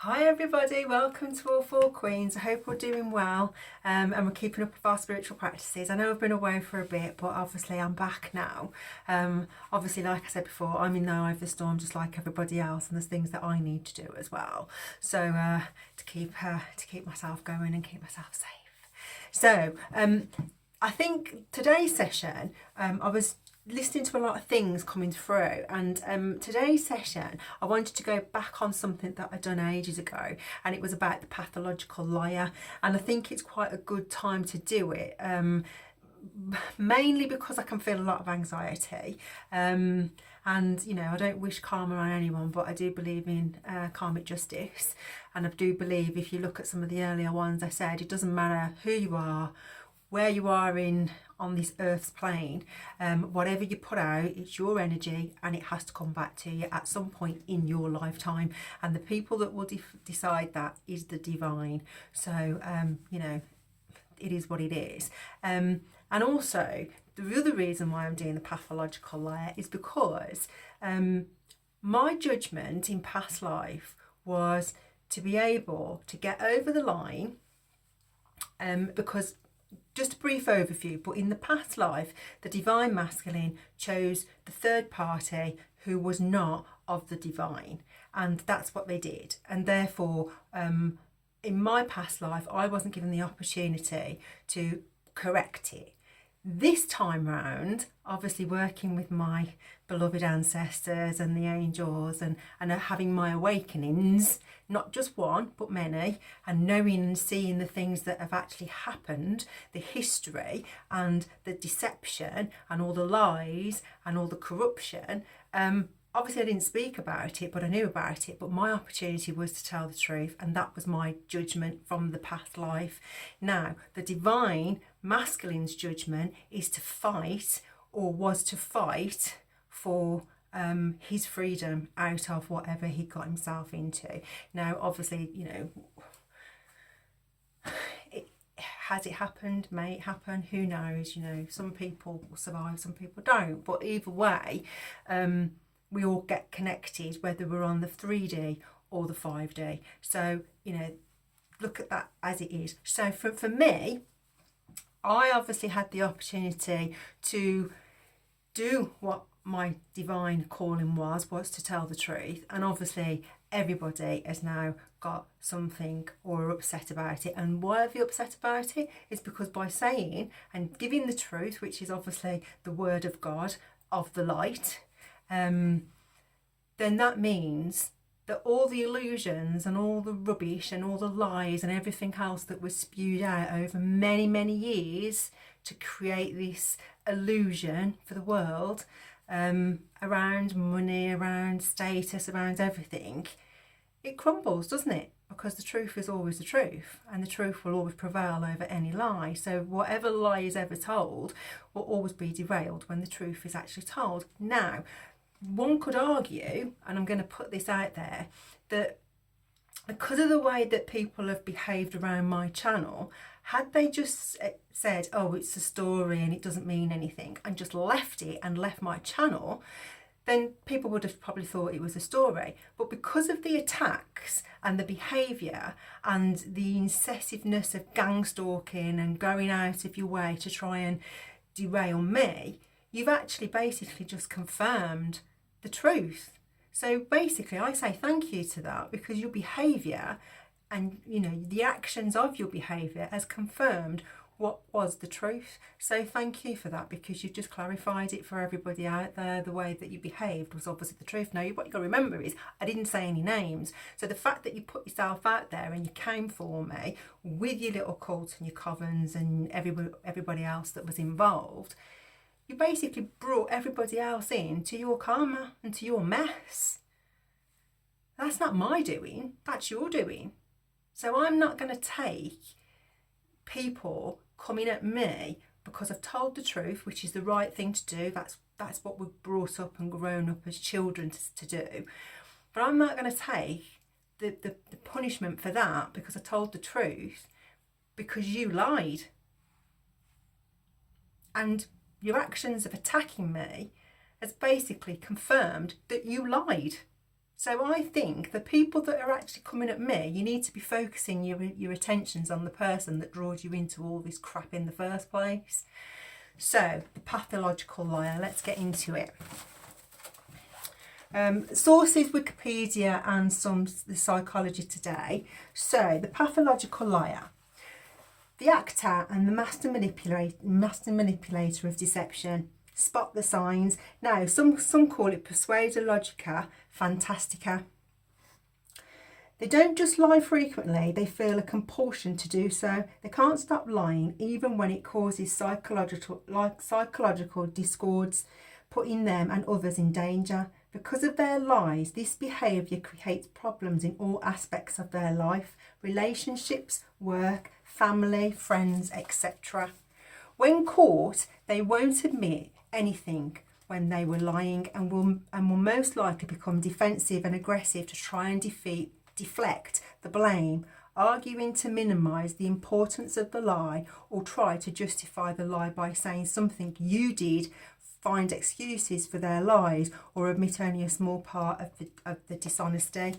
Hi everybody, welcome to All Four Queens. I hope we're doing well and we're keeping up with our spiritual practices. I know I've been away for a bit, but obviously I'm back now. Obviously, like I said before, I'm in the eye of the storm just like everybody else, and there's things that I need to do as well. So to keep myself going and keep myself safe. So I think today's session, I was listening to a lot of things coming through, and today's session I wanted to go back on something that I'd done ages ago, and it was about the pathological liar. And I think it's quite a good time to do it, mainly because I can feel a lot of anxiety, and you know, I don't wish karma on anyone, but I do believe in karmic justice, and I do believe, if you look at some of the earlier ones, I said it doesn't matter who you are, where you are on this earth's plane, whatever you put out, it's your energy and it has to come back to you at some point in your lifetime, and the people that will decide that is the divine. So you know, it is what it is. And also the other reason why I'm doing the pathological layer is because my judgment in past life was to be able to get over the line, because just a brief overview, but in the past life, the divine masculine chose the third party who was not of the divine, and that's what they did. And therefore, in my past life, I wasn't given the opportunity to correct it. This time round, obviously working with my beloved ancestors and the angels, and having my awakenings, not just one but many, and knowing and seeing the things that have actually happened, the history and the deception and all the lies and all the corruption. Obviously I didn't speak about it, but I knew about it. But my opportunity was to tell the truth, and that was my judgment from the past life. Now, the divine masculine's judgment is to fight, or was to fight, for his freedom out of whatever he got himself into. Now, obviously, you know, has it happened? May it happen? Who knows? You know, some people will survive, some people don't. But either way, we all get connected, whether we're on the 3D or the 5D. So, you know, look at that as it is. So for me, I obviously had the opportunity to do what my divine calling was to tell the truth. And obviously everybody has now got something or are upset about it. And why are they upset about it? Is because by saying and giving the truth, which is obviously the word of God, of the light, then that means that all the illusions and all the rubbish and all the lies and everything else that was spewed out over many, many years to create this illusion for the world, around money, around status, around everything, it crumbles, doesn't it? Because the truth is always the truth, and the truth will always prevail over any lie. So whatever lie is ever told will always be derailed when the truth is actually told. Now, one could argue, and I'm going to put this out there, that because of the way that people have behaved around my channel, had they just said, oh, it's a story and it doesn't mean anything, and just left it and left my channel, then people would have probably thought it was a story. But because of the attacks and the behaviour and the incessiveness of gang stalking and going out of your way to try and derail me, you've actually basically just confirmed the truth. So basically I say thank you to that, because your behaviour and, you know, the actions of your behaviour has confirmed what was the truth. So thank you for that, because you've just clarified it for everybody out there. The way that you behaved was obviously the truth. Now, what you've got to remember is I didn't say any names. So the fact that you put yourself out there and you came for me with your little cult and your covens and everybody else that was involved, you basically brought everybody else in to your karma and to your mess. That's not my doing, that's your doing. So I'm not going to take people coming at me because I've told the truth, which is the right thing to do. That's what we're brought up and grown up as children to do. But I'm not going to take the punishment for that because I told the truth, because you lied. And your actions of attacking me has basically confirmed that you lied. So I think the people that are actually coming at me, you need to be focusing your attentions on the person that draws you into all this crap in the first place. So, the pathological liar, let's get into it. Sources, Wikipedia and the Psychology Today. So, the pathological liar. The actor and the master manipulator of deception. Spot the signs. Now, some call it persuader logica fantastica. They don't just lie frequently, they feel a compulsion to do so. They can't stop lying even when it causes psychological discords, putting them and others in danger. Because of their lies, this behaviour creates problems in all aspects of their life, relationships, work, family, friends, etc. When caught, they won't admit anything when they were lying and will most likely become defensive and aggressive to try and deflect the blame, arguing to minimise the importance of the lie or try to justify the lie by saying something you did, find excuses for their lies or admit only a small part of the dishonesty.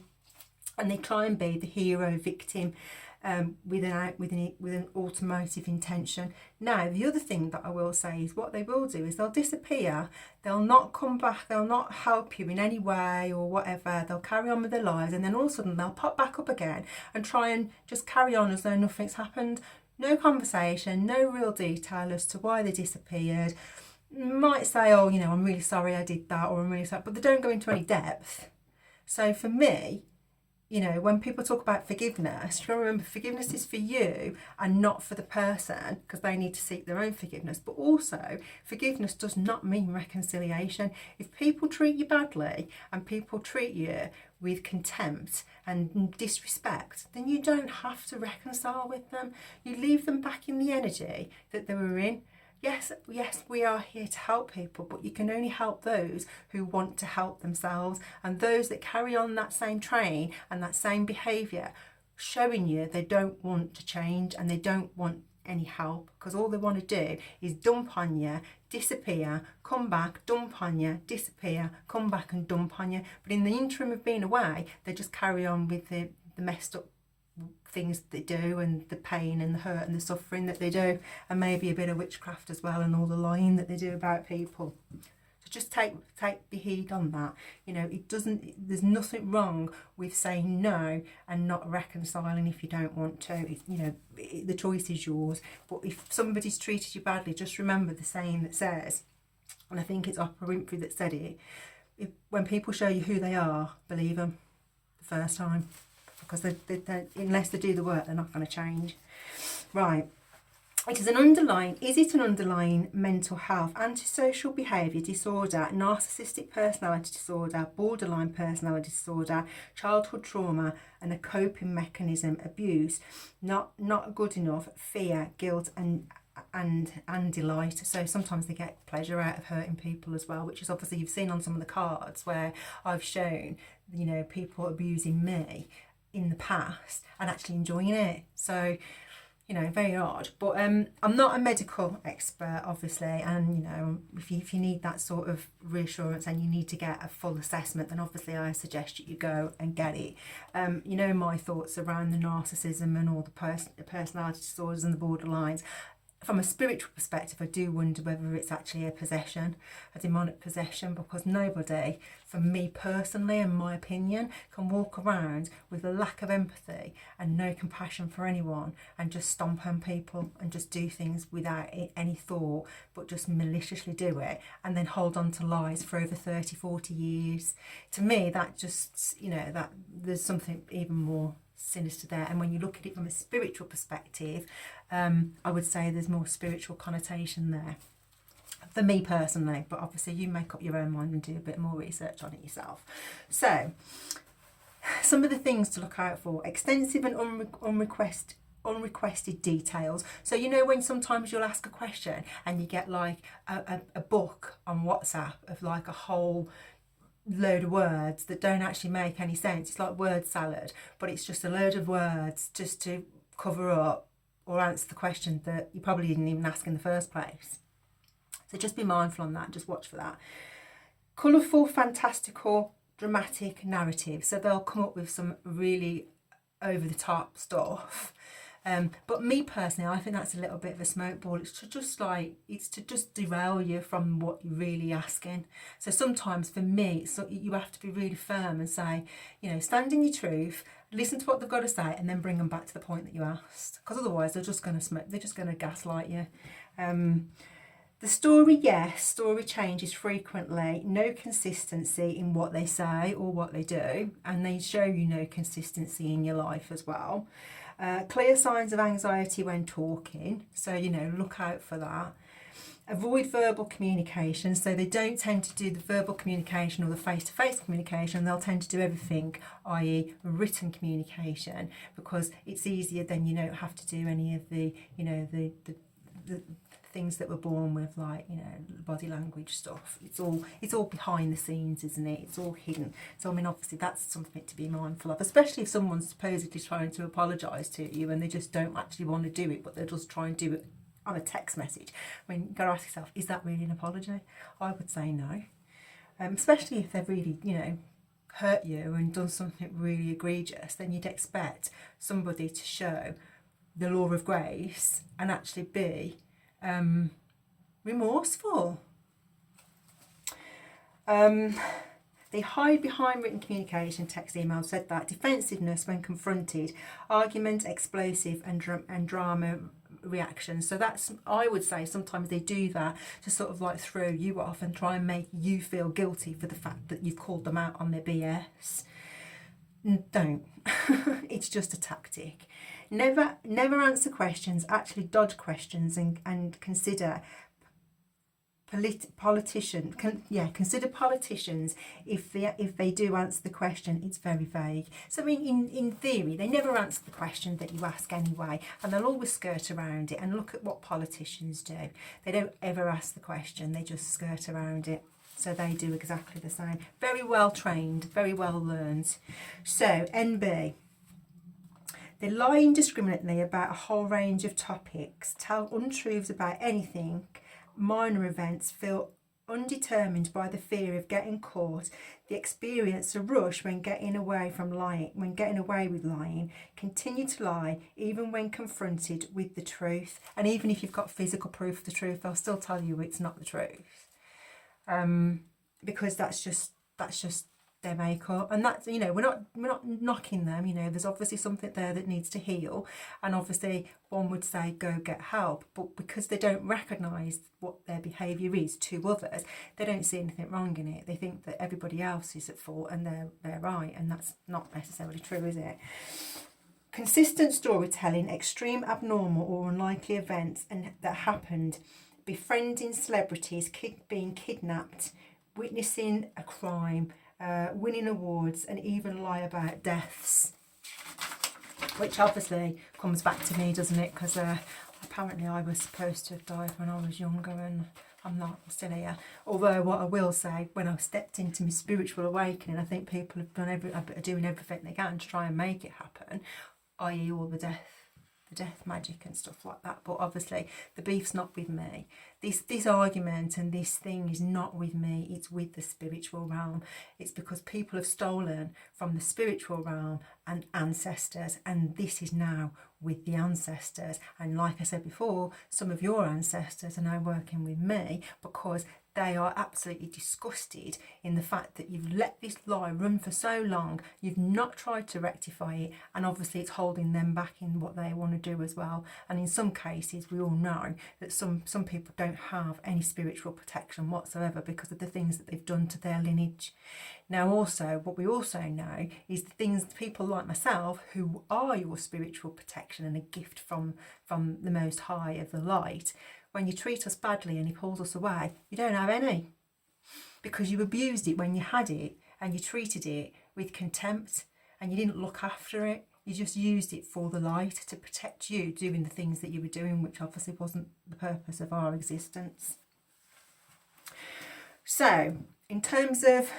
And they try and be the hero victim with an automotive intention. Now, the other thing that I will say is what they will do is they'll disappear, they'll not come back, they'll not help you in any way or whatever, they'll carry on with their lives, and then all of a sudden they'll pop back up again and try and just carry on as though nothing's happened. No conversation, no real detail as to why they disappeared. Might say, oh, you know, I'm really sorry I did that, or I'm really sorry, but they don't go into any depth. So for me, you know, when people talk about forgiveness, you got to remember forgiveness is for you and not for the person, because they need to seek their own forgiveness. But also, forgiveness does not mean reconciliation. If people treat you badly and people treat you with contempt and disrespect, then you don't have to reconcile with them. You leave them back in the energy that they were in. Yes, we are here to help people, but you can only help those who want to help themselves, and those that carry on that same train and that same behaviour, showing you they don't want to change and they don't want any help, because all they want to do is dump on you, disappear, come back, dump on you, disappear, come back and dump on you. But in the interim of being away, they just carry on with the messed up things that they do, and the pain and the hurt and the suffering that they do, and maybe a bit of witchcraft as well, and all the lying that they do about people. So just take the heed on that. You know, there's nothing wrong with saying no and not reconciling if you don't want to. The choice is yours. But if somebody's treated you badly, just remember the saying that says, and I think it's Oprah Winfrey that said it, when people show you who they are, believe them the first time. Because they, unless they do the work, they're not going to change. Right. Is it an underlying mental health, antisocial behaviour disorder, narcissistic personality disorder, borderline personality disorder, childhood trauma, and a coping mechanism, abuse, not good enough, fear, guilt, and delight? So sometimes they get pleasure out of hurting people as well, which is obviously you've seen on some of the cards where I've shown, you know, people abusing me in the past and actually enjoying it. So, you know, very odd. But I'm not a medical expert, obviously, and you know, if you need that sort of reassurance and you need to get a full assessment, then obviously I suggest you go and get it. You know, my thoughts around the narcissism and all the personality disorders and the borderlines. From a spiritual perspective, I do wonder whether it's actually a possession, a demonic possession, because nobody, for me personally and my opinion, can walk around with a lack of empathy and no compassion for anyone and just stomp on people and just do things without any thought, but just maliciously do it and then hold on to lies for over 30, 40 years. To me, that just, you know, that there's something even more sinister there. And when you look at it from a spiritual perspective, I would say there's more spiritual connotation there for me personally, but obviously you make up your own mind and do a bit more research on it yourself. So some of the things to look out for: extensive and unrequested details. So you know, when sometimes you'll ask a question and you get like a book on WhatsApp of like a whole load of words that don't actually make any sense. It's like word salad, but it's just a load of words just to cover up or answer the question that you probably didn't even ask in the first place. So just be mindful on that, just watch for that. Colourful, fantastical, dramatic narrative. So they'll come up with some really over the top stuff. But me personally, I think that's a little bit of a smoke ball. It's to just derail you from what you're really asking. So sometimes for me, you have to be really firm and say, you know, stand in your truth, listen to what they've got to say, and then bring them back to the point that you asked. Because otherwise, they're just going to smoke. They're just going to gaslight you. The story, yes, story changes frequently. No consistency in what they say or what they do, and they show you no consistency in your life as well. Clear signs of anxiety when talking, so you know, look out for that. Avoid verbal communication, so they don't tend to do the verbal communication or the face-to-face communication. They'll tend to do everything, i.e. written communication, because it's easier. Then you don't have to do any of the, you know, the things that we're born with, like, you know, body language stuff. It's all behind the scenes, isn't it? It's all hidden. So I mean, obviously that's something to be mindful of, especially if someone's supposedly trying to apologise to you and they just don't actually want to do it, but they'll just try and do it on a text message. I mean, you've got to ask yourself, is that really an apology? I would say no. Especially if they've really, you know, hurt you and done something really egregious, then you'd expect somebody to show the law of grace and actually be remorseful. They hide behind written communication, text, email, said that. Defensiveness when confronted, argument, explosive and drama reaction. So that's, I would say sometimes they do that to sort of like throw you off and try and make you feel guilty for the fact that you've called them out on their BS. Don't. It's just a tactic. Never answer questions, actually dodge questions and consider consider politicians if they do answer the question, it's very vague. So in theory, they never answer the question that you ask anyway, and they'll always skirt around it. And look at what politicians do. They don't ever ask the question, they just skirt around it. So they do exactly the same. Very well trained, very well learned. So NB. They lie indiscriminately about a whole range of topics, tell untruths about anything, minor events, feel undetermined by the fear of getting caught, they experience a rush when getting away with lying, continue to lie even when confronted with the truth. And even if you've got physical proof of the truth, they'll still tell you it's not the truth. Because that's just their makeup, and that's, you know, we're not knocking them. You know, there's obviously something there that needs to heal, and obviously one would say go get help, but because they don't recognise what their behaviour is to others, they don't see anything wrong in it. They think that everybody else is at fault and they're right, and that's not necessarily true, is it? Consistent storytelling, extreme, abnormal or unlikely events and that happened, befriending celebrities, being kidnapped, witnessing a crime, winning awards, and even lie about deaths. Which obviously comes back to me, doesn't it? Because apparently I was supposed to have died when I was younger, and I'm not, I'm still here. Although what I will say, when I stepped into my spiritual awakening, I think people have are doing everything they can to try and make it happen, i.e. all the death magic and stuff like that. But obviously the beef's not with me. This argument and this thing is not with me, it's with the spiritual realm. It's because people have stolen from the spiritual realm and ancestors, and this is now with the ancestors. And like I said before, some of your ancestors are now working with me because they are absolutely disgusted in the fact that you've let this lie run for so long, you've not tried to rectify it, and obviously it's holding them back in what they want to do as well. And in some cases, we all know that some people don't have any spiritual protection whatsoever because of the things that they've done to their lineage. Now also, what we also know is the things, people like myself who are your spiritual protection and a gift from the Most High of the light. When you treat us badly and he pulls us away, you don't have any, because you abused it when you had it and you treated it with contempt and you didn't look after it. You just used it for the light to protect you doing the things that you were doing, which obviously wasn't the purpose of our existence. So in terms of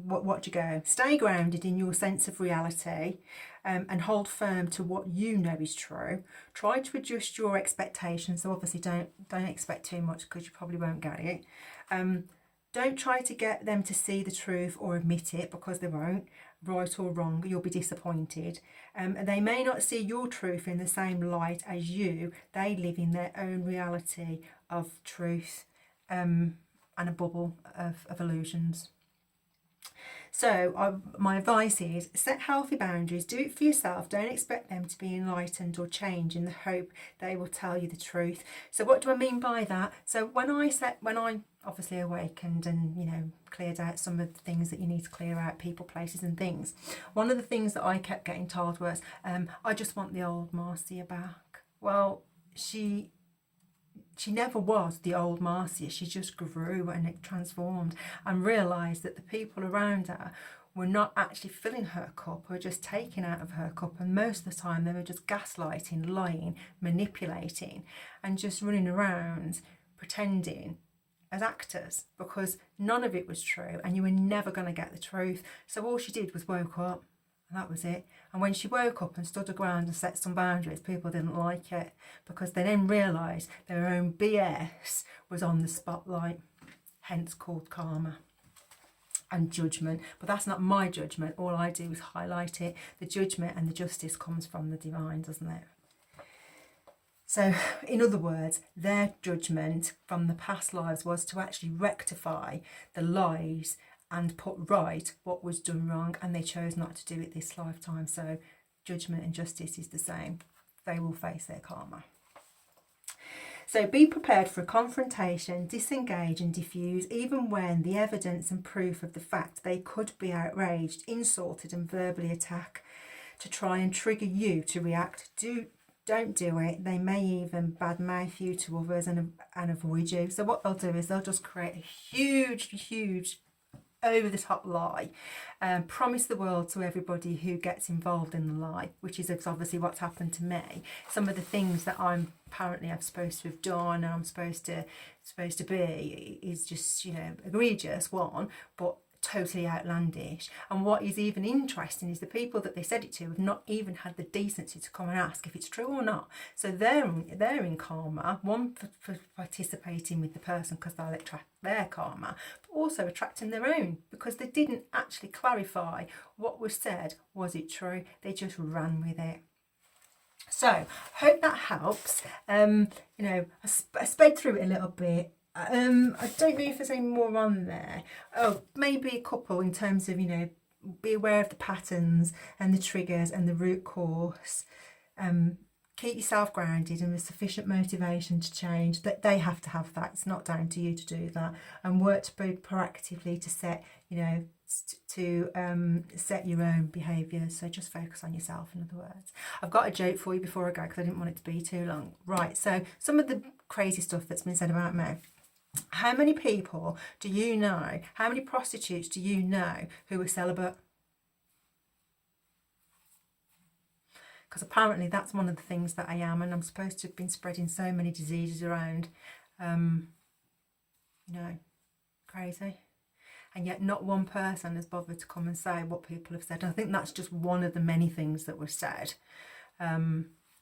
what you go, stay grounded in your sense of reality, and hold firm to what you know is true. Try to adjust your expectations. So obviously don't expect too much because you probably won't get it. Don't try to get them to see the truth or admit it, because they won't. Right or wrong, you'll be disappointed. They may not see your truth in the same light as you. They live in their own reality of truth, and a bubble of illusions. So my advice is, set healthy boundaries, do it for yourself. Don't expect them to be enlightened or change in the hope they will tell you the truth. So what do I mean by that? So when I obviously awakened and, you know, cleared out some of the things that you need to clear out, people, places and things, one of the things that I kept getting told was, I just want the old Marcia back. Well, she never was the old Marcia. She just grew and it transformed, and realised that the people around her were not actually filling her cup, or just taking out of her cup, and most of the time they were just gaslighting, lying, manipulating, and just running around pretending as actors, because none of it was true and you were never going to get the truth. So all she did was woke up, and that was it. And when she woke up and stood her ground and set some boundaries, people didn't like it, because they then realised their own BS was on the spotlight, hence called karma and judgment. But that's not my judgment. All I do is highlight it. The judgment and the justice comes from the divine, doesn't it? So, in other words, their judgment from the past lives was to actually rectify the lies and put right what was done wrong, and they chose not to do it this lifetime. So judgment and justice is the same. They will face their karma. So be prepared for a confrontation, disengage and diffuse, even when the evidence and proof of the fact they could be outraged, insulted and verbally attack to try and trigger you to react. Don't do it. They may even badmouth you to others and avoid you. So what they'll do is they'll just create a huge over the top lie, promise the world to everybody who gets involved in the lie, which is obviously what's happened to me. Some of the things that I'm supposed to have done and I'm supposed to be is just, you know, egregious, one, but totally outlandish. And what is even interesting is the people that they said it to have not even had the decency to come and ask if it's true or not. So they're in karma, one for participating with the person because they'll attract their karma, but also attracting their own because they didn't actually clarify what was said. Was it true? They just ran with it. So hope that helps. You know, I sped through it a little bit. I don't know if there's any more on there. Oh, maybe a couple in terms of, you know, be aware of the patterns and the triggers and the root cause. Keep yourself grounded and with sufficient motivation to change. That they have to have that. It's not down to you to do that. And work to be proactively to set, you know, set your own behaviours. So just focus on yourself, in other words. I've got a joke for you before I go because I didn't want it to be too long. Right, so some of the crazy stuff that's been said about me. How many people do you know, how many prostitutes do you know who are celibate? Because apparently that's one of the things that I am, and I'm supposed to have been spreading so many diseases around. You know, crazy. And yet not one person has bothered to come and say what people have said. And I think that's just one of the many things that was said.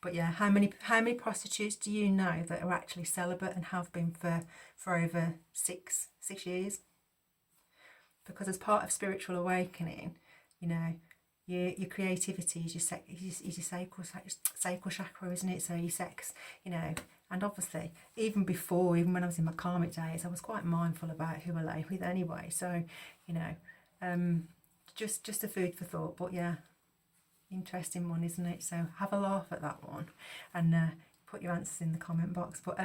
But yeah, how many prostitutes do you know that are actually celibate and have been for over six years? Because as part of spiritual awakening, you know, your creativity is your sacral chakra, isn't it? So your sex, you know, and obviously even when I was in my karmic days, I was quite mindful about who I lay with anyway. So, you know, just a food for thought. But yeah, interesting one, isn't it? So have a laugh at that one and put your answers in the comment box. But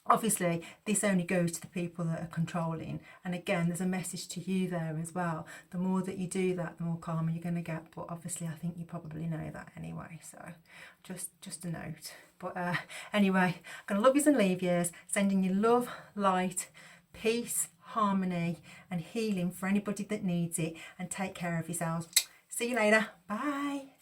obviously this only goes to the people that are controlling, and again there's a message to you there as well. The more that you do that, the more karma you're going to get. But obviously I think you probably know that anyway, so just a note. But anyway, I'm going to love yous and leave yous, sending you love, light, peace, harmony and healing for anybody that needs it, and take care of yourselves. See you later. Bye.